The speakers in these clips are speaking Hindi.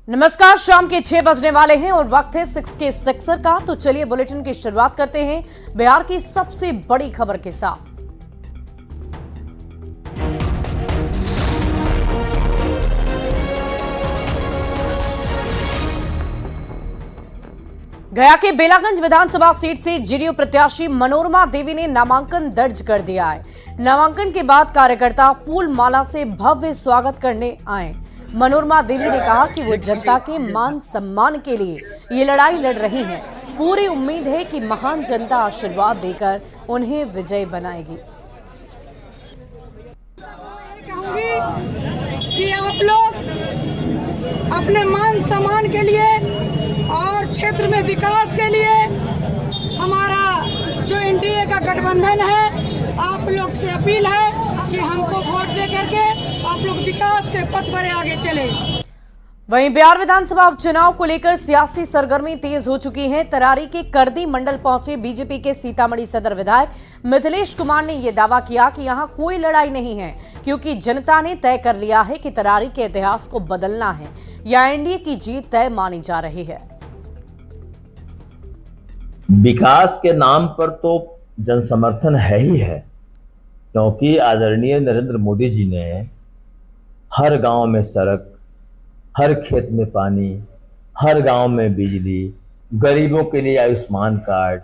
नमस्कार, शाम के 6 बजने वाले हैं और वक्त है 6 के सिक्सर का। तो चलिए बुलेटिन की शुरुआत करते हैं बिहार की सबसे बड़ी खबर के साथ। गया के बेलागंज विधानसभा सीट से जेडीयू प्रत्याशी मनोरमा देवी ने नामांकन दर्ज कर दिया है। नामांकन के बाद कार्यकर्ता फूल माला से भव्य स्वागत करने आए। मनोरमा देवी ने कहा कि वो जनता के मान सम्मान के लिए ये लड़ाई लड़ रही हैं। पूरी उम्मीद है कि महान जनता आशीर्वाद देकर उन्हें विजय बनाएगी। कहूंगी कि आप लोग अपने मान सम्मान के लिए और क्षेत्र में विकास के लिए हमारा जो एनडीए का गठबंधन है, आप लोग से अपील है कि हमको वोट दे करके आप लोग विकास के पथ पर आगे चले। वहीं बिहार विधानसभा उपचुनाव को लेकर सियासी सरगर्मी तेज हो चुकी है। तरारी के करदी मंडल पहुंचे बीजेपी के सीतामढ़ी सदर विधायक मिथिलेश कुमार ने यह दावा किया कि यहां कोई लड़ाई नहीं है, क्योंकि जनता ने तय कर लिया है कि तरारी के इतिहास को बदलना है या एनडीए की जीत तय मानी जा रही है। विकास के नाम पर तो जनसमर्थन है ही है, क्योंकि आदरणीय नरेंद्र मोदी जी ने हर गांव में सड़क, हर खेत में पानी, हर गांव में बिजली, गरीबों के लिए आयुष्मान कार्ड,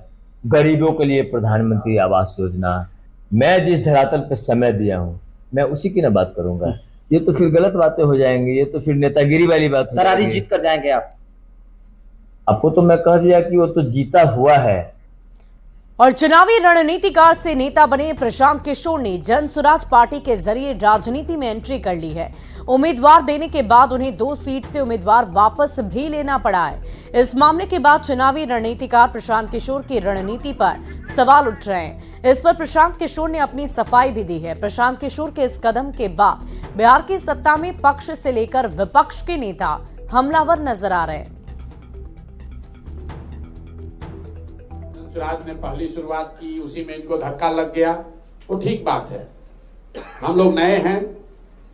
गरीबों के लिए प्रधानमंत्री आवास योजना, मैं जिस धरातल पर समय दिया हूं मैं उसी की ना बात करूंगा। ये तो फिर गलत बातें हो जाएंगी, ये तो फिर नेतागिरी वाली बात हो तरारी जाएगी। जीत कर जाएंगे आपको तो मैं कह दिया कि वो तो जीता हुआ है। और चुनावी रणनीतिकार से नेता बने प्रशांत किशोर ने जन स्वराज पार्टी के जरिए राजनीति में एंट्री कर ली है। उम्मीदवार देने के बाद उन्हें 2 सीट से उम्मीदवार वापस भी लेना पड़ा है। इस मामले के बाद चुनावी रणनीतिकार प्रशांत किशोर की रणनीति पर सवाल उठ रहे हैं। इस पर प्रशांत किशोर ने अपनी सफाई भी दी है। प्रशांत किशोर के इस कदम के बाद बिहार की सत्ता में पक्ष से लेकर विपक्ष के नेता हमलावर नजर आ रहे हैं। स्वराज ने पहली शुरुआत की, उसी में इनको धक्का लग गया, वो ठीक बात है। हम लोग नए हैं,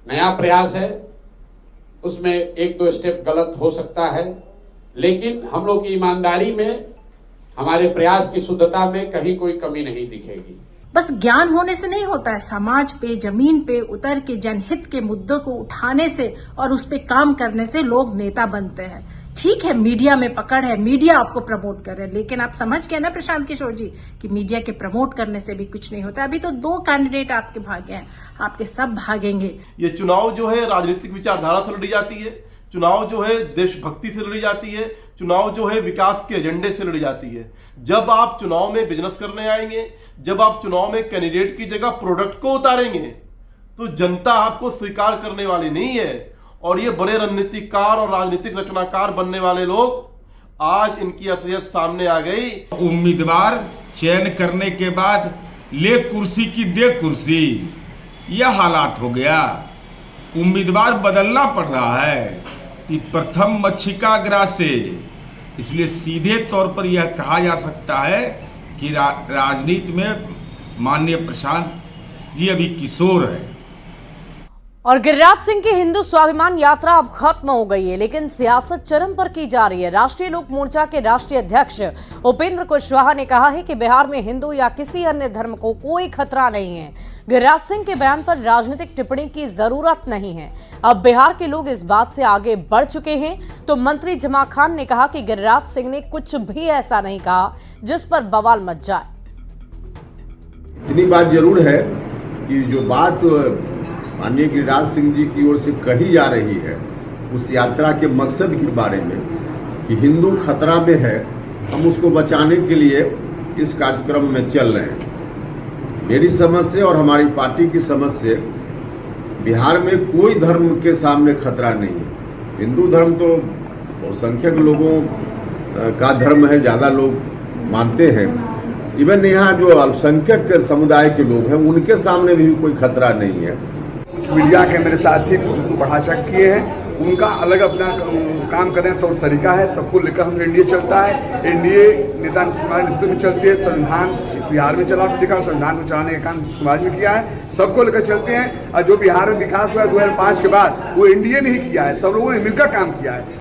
नया प्रयास है, उसमें 1-2 स्टेप गलत हो सकता है, लेकिन हम लोग की ईमानदारी में, हमारे प्रयास की शुद्धता में कहीं कोई कमी नहीं दिखेगी। बस ज्ञान होने से नहीं होता है, समाज पे, जमीन पे उतर के जनहित के मुद्दों को उठाने से और उस पे काम करने से लोग नेता बनते हैं। ठीक है, मीडिया में पकड़ है, मीडिया आपको प्रमोट कर रहे हैं, लेकिन आप समझ गए ना प्रशांत किशोर जी कि मीडिया के प्रमोट करने से भी कुछ नहीं होता। अभी तो 2 कैंडिडेट आपके भागे हैं, आपके सब भागेंगे। ये चुनाव जो है राजनीतिक विचारधारा से लड़ी जाती है, चुनाव जो है देशभक्ति से लड़ी जाती है, चुनाव जो है विकास के एजेंडे से लड़ी जाती है। जब आप चुनाव में बिजनेस करने आएंगे, जब आप चुनाव में कैंडिडेट की जगह प्रोडक्ट को उतारेंगे, तो जनता आपको स्वीकार करने वाली नहीं है। और ये बड़े रणनीतिकार और राजनीतिक रचनाकार बनने वाले लोग, आज इनकी असलियत सामने आ गई। उम्मीदवार चयन करने के बाद ले कुर्सी की दे कुर्सी, यह हालात हो गया। उम्मीदवार बदलना पड़ रहा है कि प्रथम मक्षिका ग्रासे। इसलिए सीधे तौर पर यह कहा जा सकता है कि राजनीति में माननीय प्रशांत जी अभी किशोर है। और गिरिराज सिंह की हिंदू स्वाभिमान यात्रा अब खत्म हो गई है, लेकिन सियासत चरम पर की जा रही है। राष्ट्रीय लोक मोर्चा के राष्ट्रीय अध्यक्ष उपेंद्र कुशवाहा ने कहा है कि बिहार में हिंदू या किसी अन्य धर्म को कोई खतरा नहीं है। गिरिराज सिंह के बयान पर राजनीतिक टिप्पणी की जरूरत नहीं है। अब बिहार के लोग इस बात से आगे बढ़ चुके हैं। तो मंत्री जमा खान ने कहा कि गिरिराज सिंह ने कुछ भी ऐसा नहीं कहा जिस पर बवाल मच जाए। इतनी बात जरूर है कि जो बात माननीय गिरिराज सिंह जी की ओर से कही जा रही है उस यात्रा के मकसद के बारे में कि हिंदू खतरा में है, हम उसको बचाने के लिए इस कार्यक्रम में चल रहे हैं। मेरी समझ से और हमारी पार्टी की समझ से बिहार में कोई धर्म के सामने खतरा नहीं है। हिंदू धर्म तो बहुसंख्यक लोगों का धर्म है, ज़्यादा लोग मानते हैं। इवन यहाँ जो अल्पसंख्यक समुदाय के लोग हैं उनके सामने भी कोई खतरा नहीं है। मीडिया के मेरे साथी कुछ उसको बढ़ाचक किए हैं, उनका अलग अपना काम करने का तौर तरीका है। सबको लेकर हम एनडीए चलता है, एनडीए नेता हमारे नेतृत्व में चलती है। संविधान बिहार में चला सीखा, संविधान को चलाने का काम समाज में किया है, सबको लेकर चलते हैं। और जो बिहार में विकास हुआ 2005 के बाद वो एनडीए ने ही किया है, सब लोगों ने मिलकर काम किया है।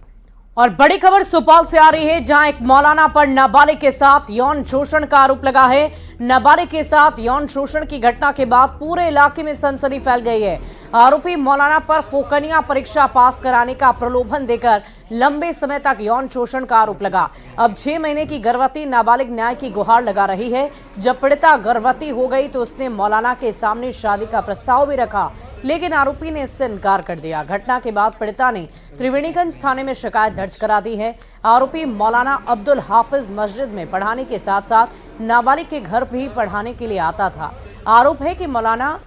और बड़ी खबर सुपौल से आ रही है, जहां एक मौलाना पर नाबालिग के साथ यौन शोषण का आरोप लगा है। नाबालिग के साथ यौन शोषण की घटना के बाद पूरे इलाके में सनसनी फैल गई है। आरोपी मौलाना पर फोकनिया परीक्षा पास कराने का प्रलोभन देकर लंबे समय तक यौन शोषण का आरोप लगा। अब 6 महीने की गर्भवती नाबालिग न्याय की गुहार लगा रही है। जब पीड़िता गर्भवती हो गई तो उसने मौलाना के सामने शादी का प्रस्ताव भी रखा, लेकिन आरोपी ने इससे इनकार कर दिया। घटना के बाद पीड़िता ने त्रिवेणीगंज थाने में शिकायत दर्ज करा दी है। आरोपी मौलाना अब्दुल हाफिज मस्जिद में पढ़ाने के साथ साथ नाबालिग के घर भी पढ़ाने के लिए आता था। आरोप है कि मौलाना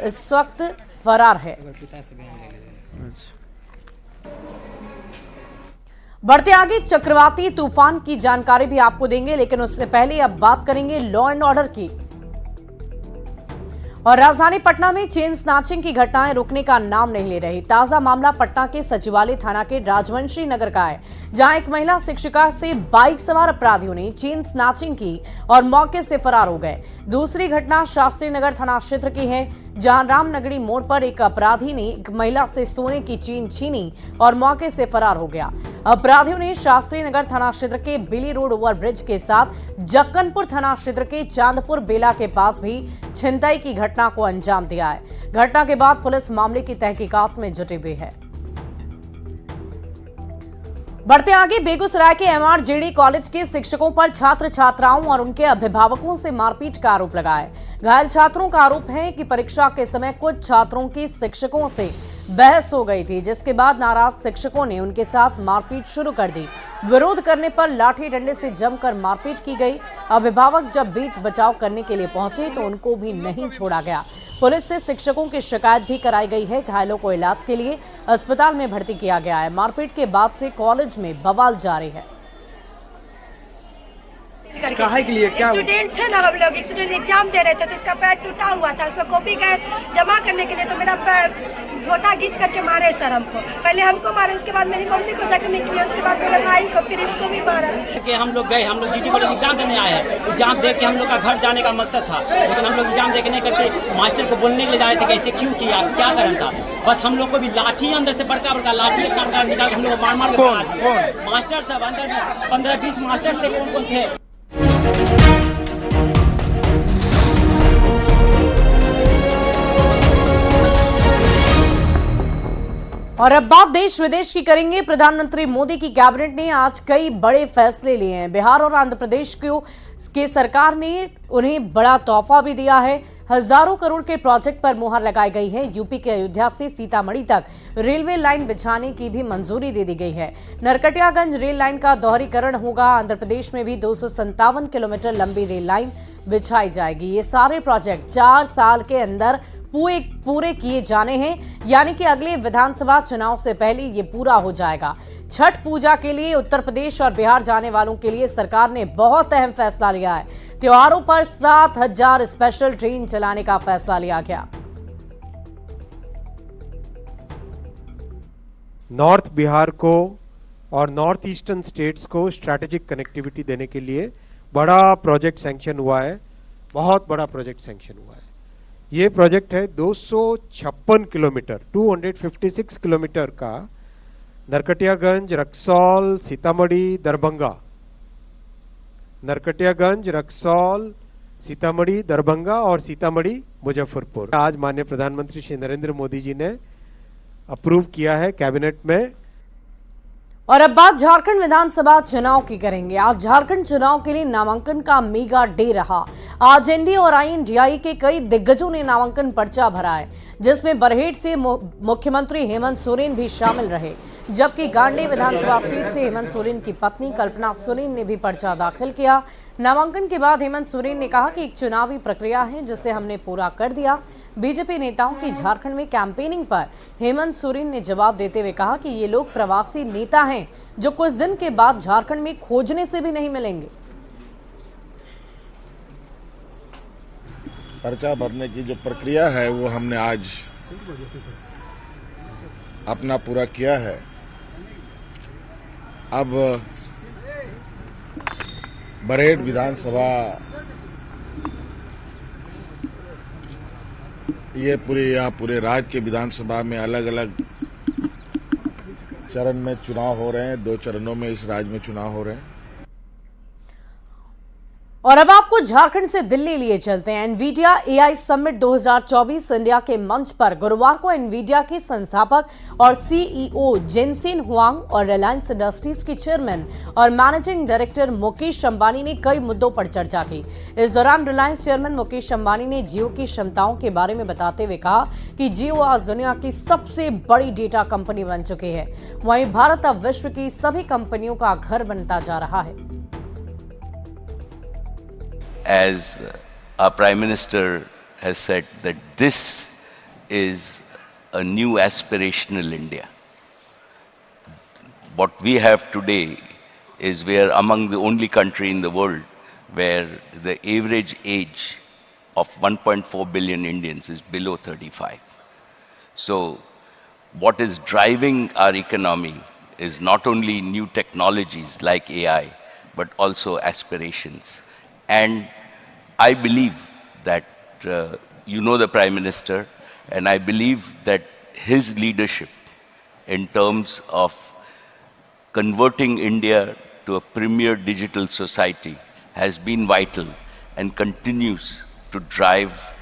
इस वक्त फरार है। बढ़ते आगे चक्रवाती तूफान की जानकारी भी आपको देंगे, लेकिन उससे पहले अब बात करेंगे लॉ एंड ऑर्डर की। और राजधानी पटना में चेन स्नैचिंग की घटनाएं रुकने का नाम नहीं ले रही। ताजा मामला पटना के सचिवालय थाना के राजवंशी नगर का है, जहां एक महिला शिक्षिका से बाइक सवार अपराधियों ने चेन स्नैचिंग की और मौके से फरार हो गए। दूसरी घटना शास्त्री नगर थाना क्षेत्र की है, जहां रामनगरी मोड़ पर एक अपराधी ने एक महिला से सोने की चेन छीनी और मौके से फरार हो गया। अपराधियों ने शास्त्री नगर थाना क्षेत्र के बिली रोड ओवरब्रिज के साथ जक्कनपुर थाना क्षेत्र के चांदपुर बेला के पास भी छिनताई की घटना को अंजाम दिया है। घटना के बाद पुलिस मामले की तहकीकात में जुटी हुई है। बढ़ते आगे बेगूसराय के MRJD कॉलेज के शिक्षकों पर छात्र छात्राओं और उनके अभिभावकों से मारपीट का आरोप लगा है। घायल छात्रों का आरोप है कि परीक्षा के समय कुछ छात्रों की शिक्षकों से बहस हो गई थी, जिसके बाद नाराज शिक्षकों ने उनके साथ मारपीट शुरू कर दी। विरोध करने पर लाठी डंडे से जमकर मारपीट की गई। अभिभावक जब बीच बचाव करने के लिए पहुंचे तो उनको भी नहीं छोड़ा गया। पुलिस से शिक्षकों की शिकायत भी कराई गई है। घायलों को इलाज के लिए अस्पताल में भर्ती किया गया है। मारपीट के बाद से कॉलेज में बवाल जारी है। काहे के लिए क्या स्टूडेंट थे ना, हम लोग स्टूडेंट एग्जाम दे रहे थे तो इसका पैर टूटा हुआ था। उसमें कॉपी का जमा करने के लिए तो मेरा पैर झोटा खींच करके मारे सर हमको। पहले हमको मारे, उसके बाद मेरी मम्मी को जख्मी किया, उसके बाद मेरे भाई को, फिर इसको भी मारा। हम लोग गए, हम लोग GT कॉलेज एग्जाम देने आए हैं। एग्जाम देख के हम लोग का घर जाने का मकसद था, लेकिन हम लोग एग्जाम देख नहीं करके मास्टर को बोलने के लिए जा रहे थे कि ऐसे क्यों किया, क्या कारण था। बस हम लोग को भी लाठी अंदर से बड़का बड़का लाठी निकाल हम लोग मार के मास्टर सब अंदर 15-20 मास्टर थे। कौन कौन थे? और अब बात देश विदेश की करेंगे। प्रधानमंत्री मोदी की कैबिनेट ने आज कई बड़े फैसले लिए हैं। बिहार और आंध्र प्रदेश के सरकार ने उन्हें बड़ा तोहफा भी दिया है। हजारों करोड़ के प्रोजेक्ट पर मुहर लगाई गई है। यूपी के अयोध्या से सीतामढ़ी तक रेलवे लाइन बिछाने की भी मंजूरी दे दी गई है। नरकटियागंज रेल लाइन का दोहरीकरण होगा। आंध्र प्रदेश में भी 257 किलोमीटर लंबी रेल लाइन बिछाई जाएगी। ये सारे प्रोजेक्ट 4 साल के अंदर पूरे किए जाने हैं, यानी कि अगले विधानसभा चुनाव से पहले ये पूरा हो जाएगा। छठ पूजा के लिए उत्तर प्रदेश और बिहार जाने वालों के लिए सरकार ने बहुत अहम फैसला लिया है। त्योहारों पर 7000 स्पेशल ट्रेन चलाने का फैसला लिया गया। नॉर्थ बिहार को और नॉर्थ ईस्टर्न स्टेट्स को स्ट्रैटेजिक कनेक्टिविटी देने के लिए बड़ा प्रोजेक्ट सैंक्शन हुआ है। बहुत बड़ा प्रोजेक्ट सैंक्शन हुआ है। ये प्रोजेक्ट है 256 किलोमीटर 256 किलोमीटर का, नरकटियागंज, रक्सौल, सीतामढ़ी, दरभंगा। नरकटियागंज, रक्सौल, सीतामढ़ी, दरभंगा और सीतामढ़ी मुजफ्फरपुर। आज माननीय प्रधानमंत्री श्री नरेंद्र मोदी जी ने अप्रूव किया है कैबिनेट में। और अब बात झारखंड विधानसभा चुनाव की करेंगे। आज झारखंड चुनाव के लिए नामांकन का मेगा डे रहा। आज एनडीए और INDI के कई दिग्गजों ने नामांकन पर्चा भरा है, जिसमें बरहेट से मुख्यमंत्री हेमंत सोरेन भी शामिल रहे, जबकि गांडी विधानसभा सीट से हेमंत सोरेन की पत्नी कल्पना सोरेन ने भी पर्चा दाखिल किया। नामांकन के बाद हेमंत सोरेन ने कहा कि एक चुनावी प्रक्रिया है जिसे हमने पूरा कर दिया। बीजेपी नेताओं की झारखंड में कैंपेनिंग पर हेमंत सोरेन ने जवाब देते हुए कहा कि ये लोग प्रवासी नेता हैं जो कुछ दिन के बाद झारखंड में खोजने से भी नहीं मिलेंगे। पर्चा भरने की जो प्रक्रिया है वो हमने आज अपना पूरा किया है। अब बरहेट विधानसभा ये पूरे राज्य के विधानसभा में अलग अलग चरण में चुनाव हो रहे हैं, 2 चरणों में इस राज्य में चुनाव हो रहे हैं। और अब आपको झारखंड से दिल्ली लिए चलते हैं। एनवीडिया एआई समिट 2024 इंडिया के मंच पर गुरुवार को एनवीडिया के संस्थापक और सीईओ जेनसेन हुआंग और रिलायंस इंडस्ट्रीज की चेयरमैन और मैनेजिंग डायरेक्टर मुकेश अंबानी ने कई मुद्दों पर चर्चा की। इस दौरान रिलायंस चेयरमैन मुकेश अंबानी ने जियो की क्षमताओं के बारे में बताते हुए कहा कि जियो आज दुनिया की सबसे बड़ी डेटा कंपनी बन चुकी है। वहीं भारत अब विश्व की सभी कंपनियों का घर बनता जा रहा है। As our Prime Minister has said that this is a new aspirational India. What we have today is we are among the only country in the world where the average age of 1.4 billion Indians is below 35. So what is driving our economy is not only new technologies like AI, but also aspirations. And I believe that you know the Prime Minister, and I believe that his leadership in terms of converting India to a premier digital society has been vital and continues to drive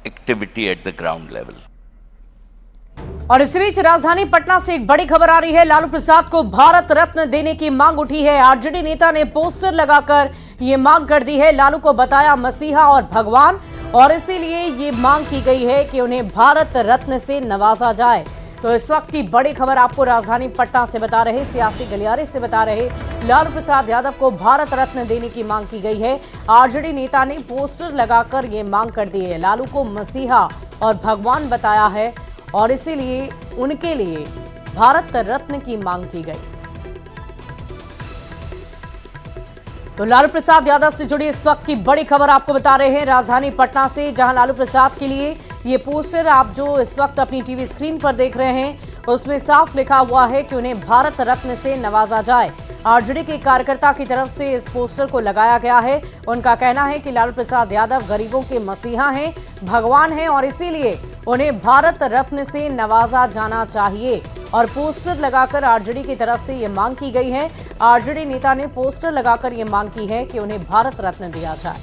activity at the ground level. और इसी बीच राजधानी पटना से एक बड़ी खबर आ रही है। लालू प्रसाद को भारत रत्न देने की मांग उठी है। आरजेडी नेता ने पोस्टर लगाकर ये मांग कर दी है। लालू को बताया मसीहा और भगवान, और इसीलिए ये मांग की गई है कि उन्हें भारत रत्न से नवाजा जाए। तो इस वक्त की बड़ी खबर आपको राजधानी पटना से बता रहे, सियासी गलियारे से बता रहे, लालू प्रसाद यादव को भारत रत्न देने की मांग की गई है। आरजेडी नेता ने पोस्टर लगाकर ये मांग कर दी है। लालू को मसीहा और भगवान बताया है और इसीलिए उनके लिए भारत रत्न की मांग की गई। तो लालू प्रसाद यादव से जुड़ी इस वक्त की बड़ी खबर आपको बता रहे हैं राजधानी पटना से, जहां लालू प्रसाद के लिए ये पोस्टर आप जो इस वक्त अपनी टीवी स्क्रीन पर देख रहे हैं उसमें साफ लिखा हुआ है कि उन्हें भारत रत्न से नवाजा जाए। आरजेडी के कार्यकर्ता की तरफ से इस पोस्टर को लगाया गया है। उनका कहना है कि लालू प्रसाद यादव गरीबों के मसीहा हैं, भगवान हैं, और इसीलिए उन्हें भारत रत्न से नवाजा जाना चाहिए। और पोस्टर लगाकर आरजेडी की तरफ से ये मांग की गई है। आरजेडी नेता ने पोस्टर लगाकर ये मांग की है कि उन्हें भारत रत्न दिया जाए।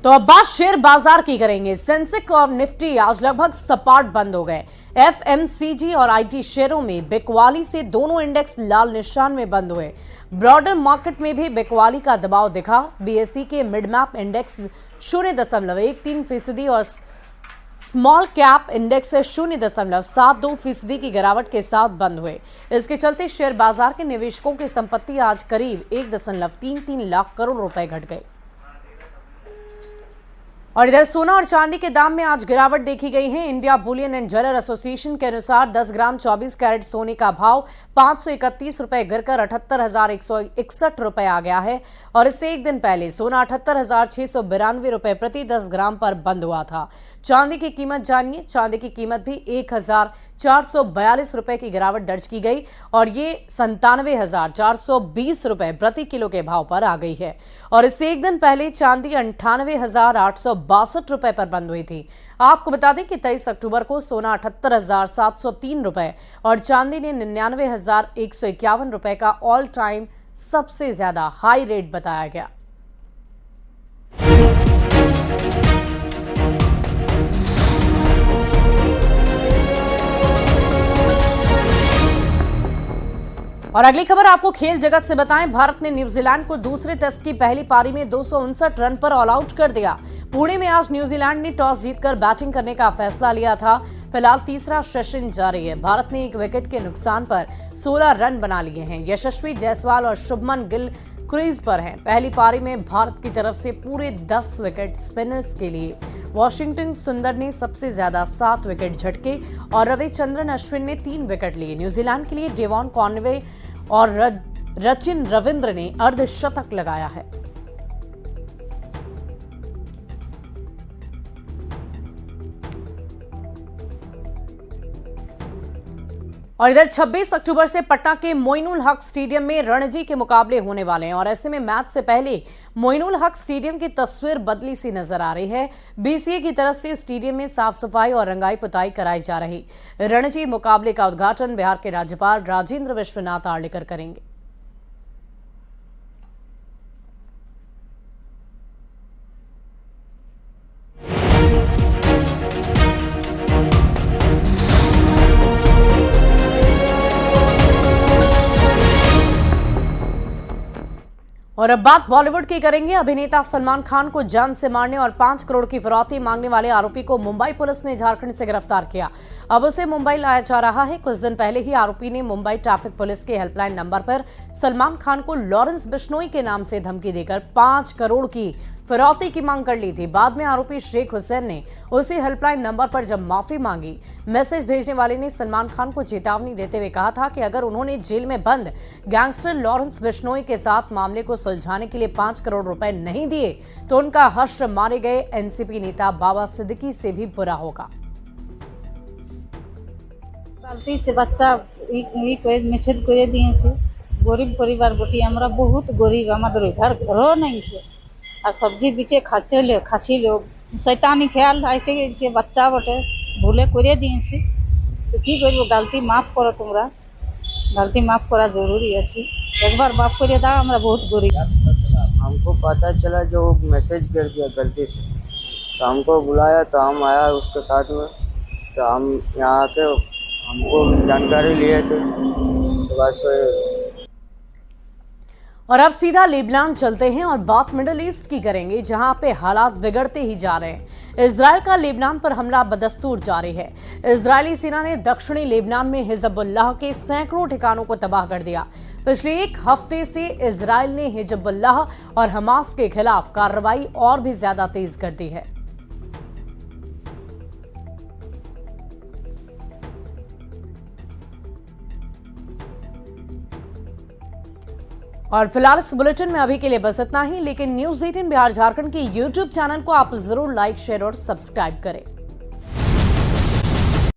तो अब बात शेयर बाजार की करेंगे। सेंसेक्स और निफ्टी आज लगभग सपाट बंद हो गए। एफएमसीजी और आईटी शेयरों में बिकवाली से दोनों इंडेक्स लाल निशान में बंद हुए। ब्रॉडर मार्केट में भी बिकवाली का दबाव दिखा। बीएसई के मिड मैप इंडेक्स 0.13% और स्मॉल कैप इंडेक्स 0.72% की गिरावट के साथ बंद हुए। इसके चलते शेयर बाजार के निवेशकों की संपत्ति आज करीब 1.33 लाख करोड़ रुपए घट गए। और इधर सोना और चांदी के दाम में आज गिरावट देखी गई है। India Boolean and jeweller association के अनुसार 10 ग्राम 24 कैरेट सोने का भाव 531 रुपए गिरकर 78,161 रुपए आ गया है। और इससे एक दिन पहले सोना 78,692 रुपए प्रति 10 ग्राम पर बंद हुआ था। चांदी की कीमत जानिए। चांदी की कीमत भी 1,442 रुपए की गिरावट दर्ज की गई और ये 97,420 रुपए प्रति किलो के भाव पर आ गई है। और इससे एक दिन पहले चांदी 98,862 रुपए पर बंद हुई थी। आपको बता दें कि 23 अक्टूबर को सोना 78,703 रुपए और चांदी ने 99,151 रुपए का ऑल टाइम सबसे ज्यादा हाई रेट बताया गया। और अगली खबर आपको खेल जगत से बताएं। भारत ने न्यूजीलैंड को दूसरे टेस्ट की पहली पारी में 259 रन पर ऑल आउट कर दिया। पुणे में आज न्यूजीलैंड ने टॉस जीतकर बैटिंग करने का फैसला लिया था। फिलहाल तीसरा सेशन जारी है। भारत ने एक विकेट के नुकसान पर 16 रन बना लिए हैं। यशस्वी जायसवाल और शुभमन गिल क्रीज पर हैं। पहली पारी में भारत की तरफ से पूरे 10 विकेट स्पिनर्स के लिए वॉशिंगटन सुंदर ने सबसे ज्यादा 7 विकेट झटके और रविचंद्रन अश्विन ने 3 विकेट लिए। न्यूजीलैंड के लिए डेवॉन कॉनवे और रचिन रविंद्र ने अर्धशतक लगाया है। और इधर 26 अक्टूबर से पटना के मोइनुल हक स्टेडियम में रणजी के मुकाबले होने वाले हैं और ऐसे में मैच से पहले मोइनुल हक स्टेडियम की तस्वीर बदली सी नजर आ रही है। बीसीए की तरफ से स्टेडियम में साफ सफाई और रंगाई पुताई कराई जा रही। रणजी मुकाबले का उद्घाटन बिहार के राज्यपाल राजेंद्र विश्वनाथ आर्लेकर करेंगे। और अब बात बॉलीवुड की करेंगे। अभिनेता सलमान खान को जान से मारने और 5 करोड़ की फिरौती मांगने वाले आरोपी को मुंबई पुलिस ने झारखंड से गिरफ्तार किया। अब उसे मुंबई लाया जा रहा है। कुछ दिन पहले ही आरोपी ने मुंबई ट्रैफिक पुलिस के हेल्पलाइन नंबर पर सलमान खान को लॉरेंस बिश्नोई के नाम से धमकी देकर 5 करोड़ की फिरौती की मांग कर ली थी। बाद में आरोपी शेख हुसैन ने उसी हेल्पलाइन नंबर पर जब माफी मांगी, मैसेज भेजने वाले ने सलमान खान को चेतावनी देते हुए कहा था कि अगर उन्होंने जेल में बंद गैंगस्टर लॉरेंस बिश्नोई के साथ मामले को सुलझाने के लिए 5 करोड़ रुपए नहीं दिए तो उनका हश्र मारे गए एनसीपी नेता बाबा सिद्दीकी से भी बुरा होगा। गलती से बच्चा मेसेज करे दिए गरीब परिवार गोटी हमरा बहुत गरीब हमारे घर घरों नहीं थे और सब्जी बीचे खाची लो शैतानी ख्याल ऐसे बच्चा बटे भूले करे दिए तो की करो गलती माफ करो तुमरा गलती माफ करा जरूरी अच्छी एक बार माफ कर दा हमरा बहुत गरीब। हमको पता चला जो मैसेज कर दिया गलती से तो हमको बुलाया तो हम आया उसके साथ में तो हम यहाँ आके हमको जानकारी लिए थे तो बस। और अब सीधा लेबनान चलते हैं और बात मिडिल ईस्ट की करेंगे, जहां पे हालात बिगड़ते ही जा रहे हैं। इजराइल का लेबनान पर हमला बदस्तूर जारी है। इजरायली सेना ने दक्षिणी लेबनान में हिजबुल्लाह के सैकड़ों ठिकानों को तबाह कर दिया। पिछले एक हफ्ते से इजराइल ने हिजबुल्लाह और हमास के खिलाफ कार्रवाई और भी ज्यादा तेज कर दी है। और फिलहाल इस बुलेटिन में अभी के लिए बस इतना ही, लेकिन न्यूज़ 18 बिहार झारखंड के YouTube चैनल को आप जरूर लाइक, शेयर और सब्सक्राइब करें।